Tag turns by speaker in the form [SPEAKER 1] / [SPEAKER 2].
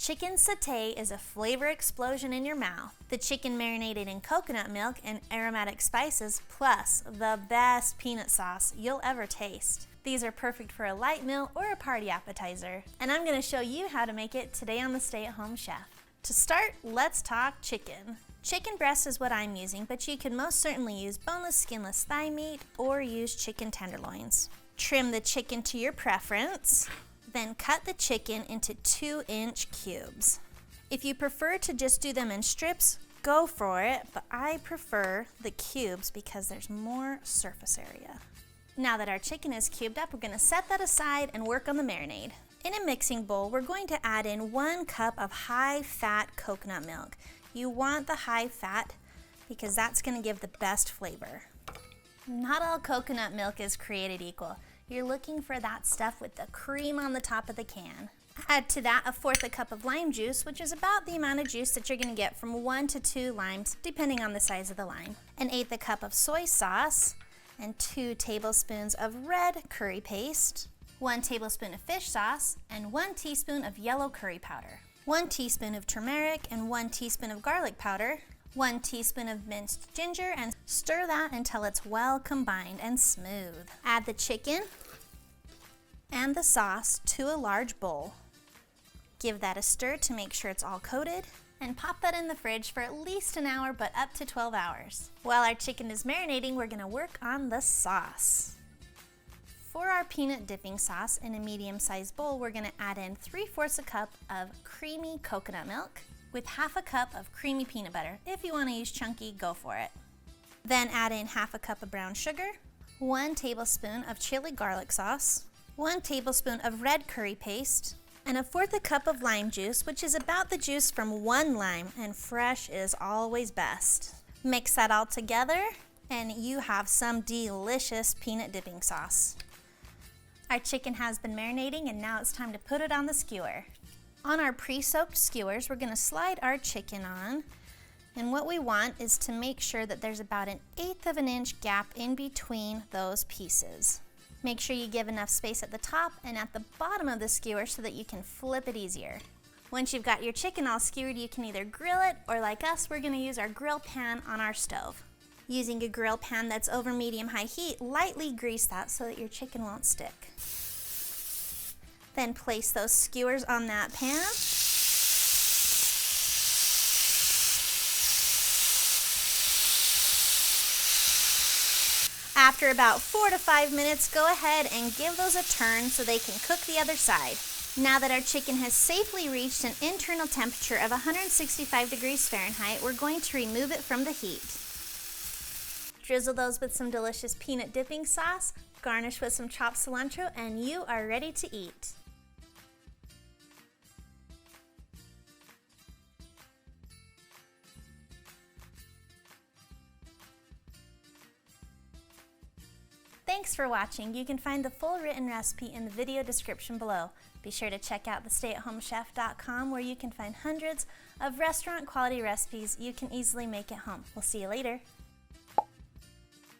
[SPEAKER 1] chicken satay is a flavor explosion in your mouth. The chicken marinated in coconut milk and aromatic spices, plus the best peanut sauce you'll ever taste. These are perfect for a light meal or a party appetizer. And I'm going to show you how to make it today on the Stay-at-Home Chef. To start, let's talk chicken. Chicken breast is what I'm using, but you can most certainly use boneless, skinless thigh meat or use chicken tenderloins. Trim the chicken to your preference. Then cut the chicken into 2-inch cubes. If you prefer to just do them in strips, go for it, but I prefer the cubes because there's more surface area. Now that our chicken is cubed up, we're going to set that aside and work on the marinade. In a mixing bowl, we're going to add in 1 cup of high-fat coconut milk. You want the high fat because that's going to give the best flavor. Not all coconut milk is created equal. You're looking for that stuff with the cream on the top of the can. Add to that 1/4 cup of lime juice, which is about the amount of juice that you're going to get from 1 to 2 limes, depending on the size of the lime. 1/8 cup of soy sauce and 2 tablespoons of red curry paste, 1 tablespoon of fish sauce, and 1 teaspoon of yellow curry powder, 1 teaspoon of turmeric and 1 teaspoon of garlic powder, 1 teaspoon of minced ginger, and stir that until it's well combined and smooth. Add the chicken and the sauce to a large bowl. Give that a stir to make sure it's all coated, and pop that in the fridge for at least an hour, but up to 12 hours. While our chicken is marinating, we're going to work on the sauce. For our peanut dipping sauce in a medium-sized bowl, we're going to add in 3/4 cup of creamy coconut milk with 1/2 cup of creamy peanut butter. If you want to use chunky, go for it. Then add in 1/2 cup of brown sugar, 1 tablespoon of chili garlic sauce, 1 tablespoon of red curry paste, and 1/4 cup of lime juice, which is about the juice from 1 lime, and fresh is always best. Mix that all together, and you have some delicious peanut dipping sauce. Our chicken has been marinating, and now it's time to put it on the skewer. On our pre-soaked skewers, we're going to slide our chicken on, and what we want is to make sure that there's about 1/8 of an inch gap in between those pieces. Make sure you give enough space at the top and at the bottom of the skewer so that you can flip it easier. Once you've got your chicken all skewered, you can either grill it, or like us, we're going to use our grill pan on our stove. Using a grill pan that's over medium-high heat, lightly grease that so that your chicken won't stick. Then place those skewers on that pan. After about 4 to 5 minutes, go ahead and give those a turn so they can cook the other side. Now that our chicken has safely reached an internal temperature of 165 degrees Fahrenheit, we're going to remove it from the heat. Drizzle those with some delicious peanut dipping sauce, garnish with some chopped cilantro, and you are ready to eat. Thanks for watching. You can find the full written recipe in the video description below. Be sure to check out thestayatHomeChef.com, where you can find hundreds of restaurant quality recipes you can easily make at home. We'll see you later.